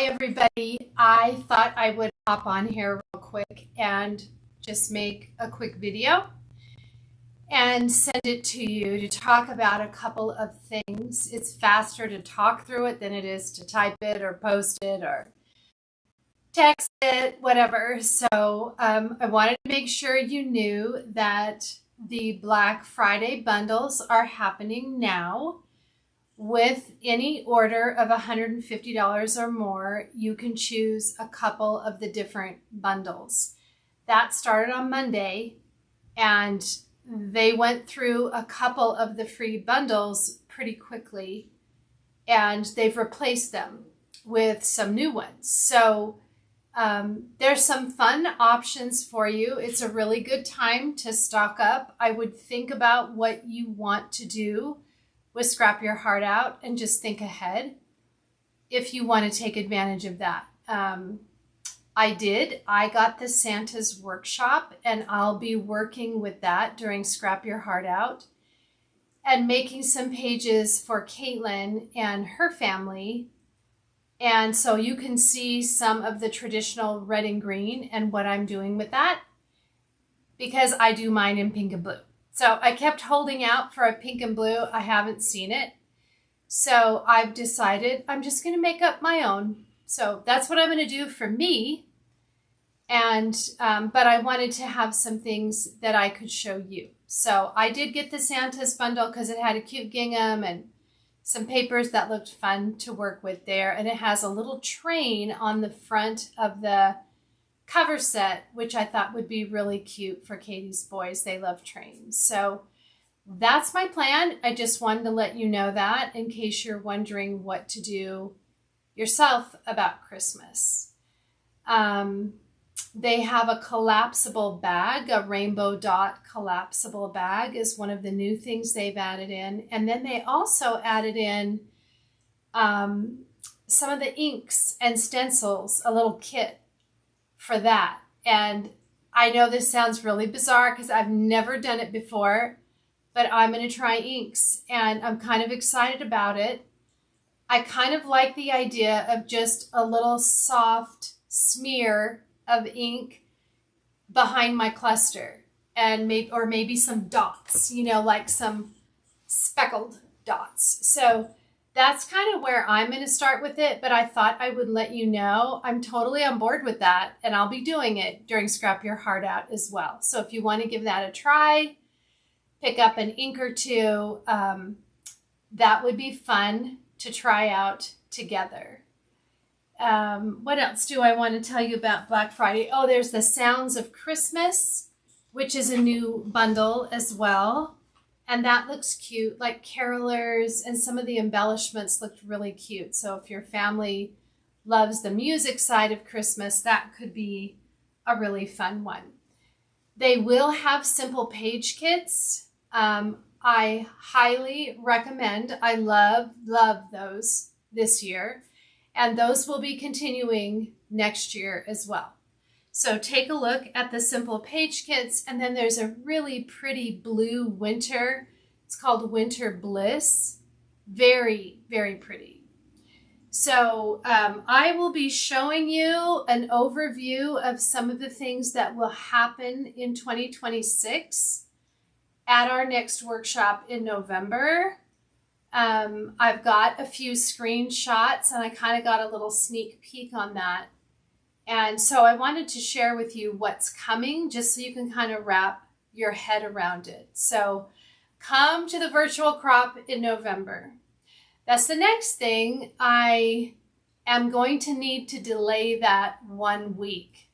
Hi, everybody. I thought I would hop on here real quick and just make a quick video and send it to you to talk about a couple of things. It's faster to talk through it than it is to type it or post it or text it, whatever. So I wanted to make sure you knew that the Black Friday bundles are happening now. With any order of $150 or more, you can choose a couple of the different bundles. That started on Monday, and they went through a couple of the free bundles pretty quickly, and they've replaced them with some new ones. So there's some fun options for you. It's a really good time to stock up. I would think about what you want to do with Scrap Your Heart Out and just think ahead if you want to take advantage of that. I got the Santa's Workshop, and I'll be working with that during Scrap Your Heart Out and making some pages for Caitlin and her family. And so you can see some of the traditional red and green and what I'm doing with that, because I do mine in pink and blue. So I kept holding out for a pink and blue. I haven't seen it. So I've decided I'm just going to make up my own. So that's what I'm going to do for me. And, but I wanted to have some things that I could show you. So I did get the Santa's bundle because it had a cute gingham and some papers that looked fun to work with there. And it has a little train on the front of the cover set, which I thought would be really cute for Katie's boys. They love trains. So that's my plan. I just wanted to let you know that in case you're wondering what to do yourself about Christmas. They have a collapsible bag, a rainbow dot collapsible bag is one of the new things they've added in. And then they also added in some of the inks and stencils, a little kit for that. And I know this sounds really bizarre because I've never done it before, but I'm going to try inks and I'm kind of excited about it. I kind of like the idea of just a little soft smear of ink behind my cluster and maybe some dots, like some speckled dots. So that's kind of where I'm going to start with it, but I thought I would let you know I'm totally on board with that, and I'll be doing it during Scrap Your Heart Out as well. So if you want to give that a try, pick up an ink or two, that would be fun to try out together. What else do I want to tell you about Black Friday? Oh, there's the Sounds of Christmas, which is a new bundle as well. And that looks cute, like carolers, and some of the embellishments looked really cute. So if your family loves the music side of Christmas, that could be a really fun one. They will have simple page kits. I highly recommend. I love those this year. And those will be continuing next year as well. So take a look at the simple page kits, and then there's a really pretty blue winter. It's called Winter Bliss. Very, very pretty. So I will be showing you an overview of some of the things that will happen in 2026 at our next workshop in November. I've got a few screenshots, and I kind of got a little sneak peek on that. And so I wanted to share with you what's coming just so you can kind of wrap your head around it. So come to the virtual crop in November. That's the next thing. I am going to need to delay that 1 week.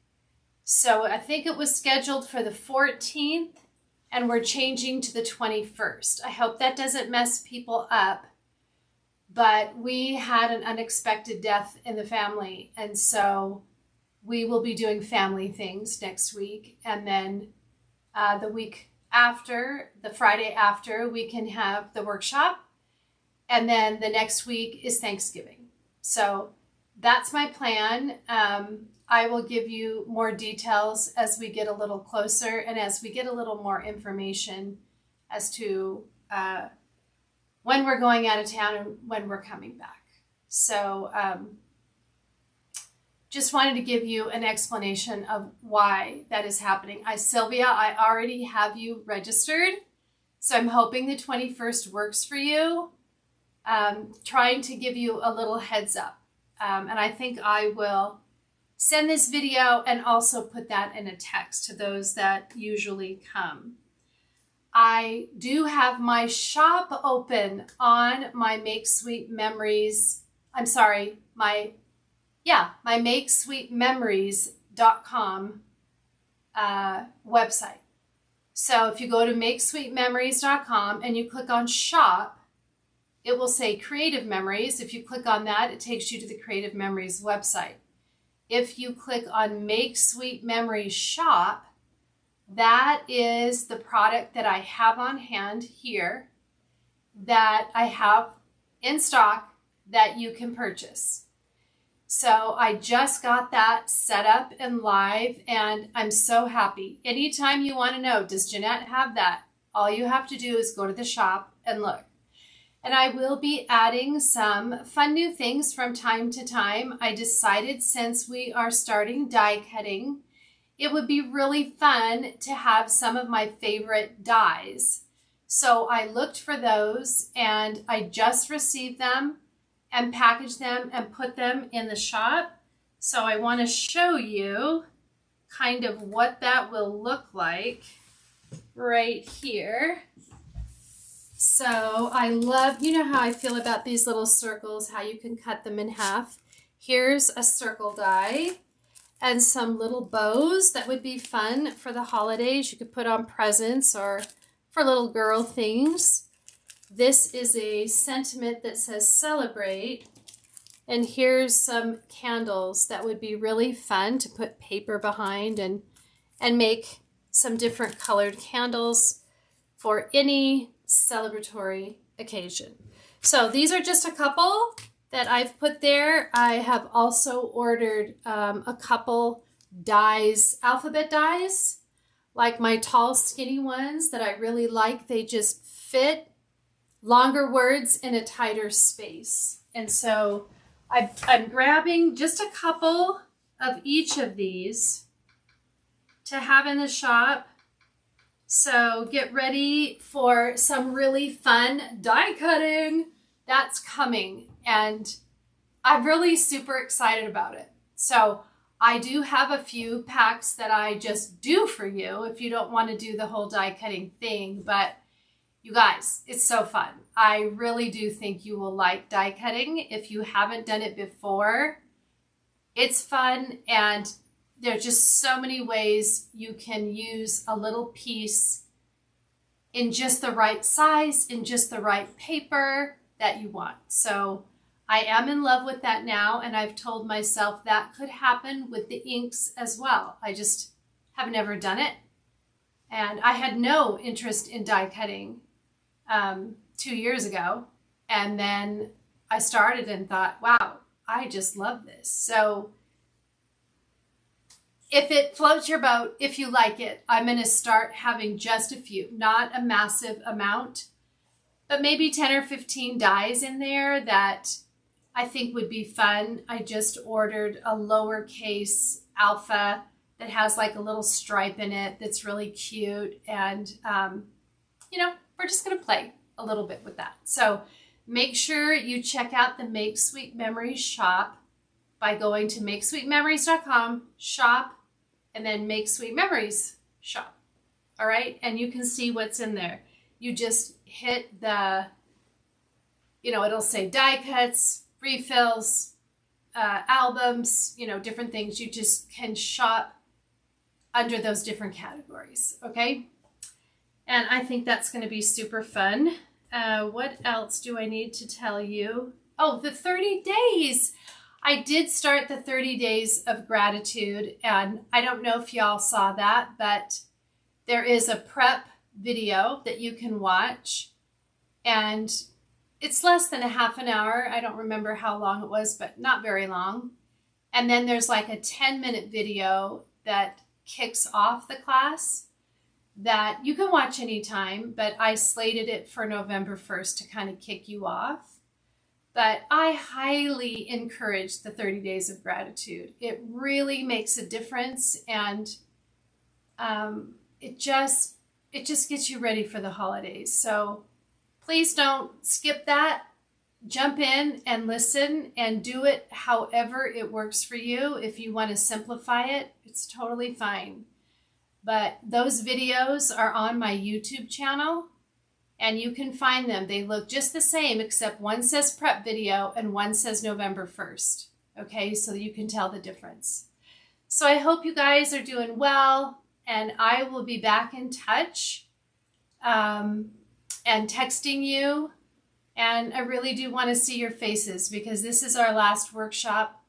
So I think it was scheduled for the 14th, and we're changing to the 21st. I hope that doesn't mess people up, but we had an unexpected death in the family, and so we will be doing family things next week. And then the week after, the Friday after, we can have the workshop. And then the next week is Thanksgiving. So that's my plan. I will give you more details as we get a little closer and as we get a little more information as to when we're going out of town and when we're coming back. So just wanted to give you an explanation of why that is happening. Sylvia, I already have you registered, so I'm hoping the 21st works for you. Trying to give you a little heads up. And I think I will send this video and also put that in a text to those that usually come. I do have my shop open on my Make Sweet Memories. I'm sorry, my MakeSweetMemories.com website. So if you go to MakeSweetMemories.com and you click on shop, it will say Creative Memories. If you click on that, it takes you to the Creative Memories website. If you click on Make Sweet Memories Shop, that is the product that I have on hand here that I have in stock that you can purchase. So I just got that set up and live, and I'm so happy. Anytime you want to know, does Jeanette have that? All you have to do is go to the shop and look. And I will be adding some fun new things from time to time. I decided since we are starting die cutting, it would be really fun to have some of my favorite dies. So I looked for those and I just received them and packaged them and put them in the shop. So I want to show you kind of what that will look like right here. So I love, you know how I feel about these little circles, how you can cut them in half. Here's a circle die and some little bows that would be fun for the holidays. You could put on presents or for little girl things. This is a sentiment that says celebrate. And here's some candles that would be really fun to put paper behind and make some different colored candles for any celebratory occasion. So these are just a couple that I've put there. I have also ordered a couple dies, alphabet dies, like my tall skinny ones that I really like. They just fit longer words in a tighter space. And so I'm grabbing just a couple of each of these to have in the shop. So get ready for some really fun die cutting that's coming. And I'm really super excited about it. So I do have a few packs that I just do for you if you don't want to do the whole die cutting thing. But you guys, it's so fun. I really do think you will like die cutting. If you haven't done it before, it's fun, and there's just so many ways you can use a little piece in just the right size, in just the right paper that you want. So I am in love with that now, and I've told myself that could happen with the inks as well. I just have never done it. And I had no interest in die cutting 2 years ago. And then I started and thought, wow, I just love this. So if it floats your boat, if you like it, I'm going to start having just a few, not a massive amount, but maybe 10 or 15 dies in there that I think would be fun. I just ordered a lowercase alpha that has like a little stripe in it that's really cute. And, you know, we're just going to play a little bit with that. So make sure you check out the Make Sweet Memories shop by going to MakeSweetMemories.com, shop, and then Make Sweet Memories shop. All right. And you can see what's in there. You just hit the, you know, it'll say die cuts, refills, albums, you know, different things. You just can shop under those different categories. Okay. And I think that's going to be super fun. What else do I need to tell you? Oh, the 30 days. I did start the 30 days of gratitude, and I don't know if y'all saw that, but there is a prep video that you can watch, and it's less than a half an hour. I don't remember how long it was, but not very long. And then there's like a 10-minute video that kicks off the class that you can watch anytime, but I slated it for November 1st to kind of kick you off. But I highly encourage the 30 days of gratitude. It really makes a difference, and it just gets you ready for the holidays. So please don't skip that. Jump in and listen and do it however it works for you. If you want to simplify it, it's totally fine. But those videos are on my YouTube channel, and you can find them. They look just the same, except one says prep video and one says November 1st. Okay, so you can tell the difference. So I hope you guys are doing well, and I will be back in touch and texting you. And I really do want to see your faces, because this is our last workshop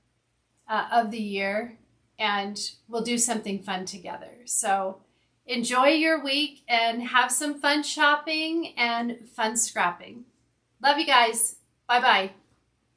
of the year, and we'll do something fun together. So enjoy your week and have some fun shopping and fun scrapping. Love you guys. Bye-bye.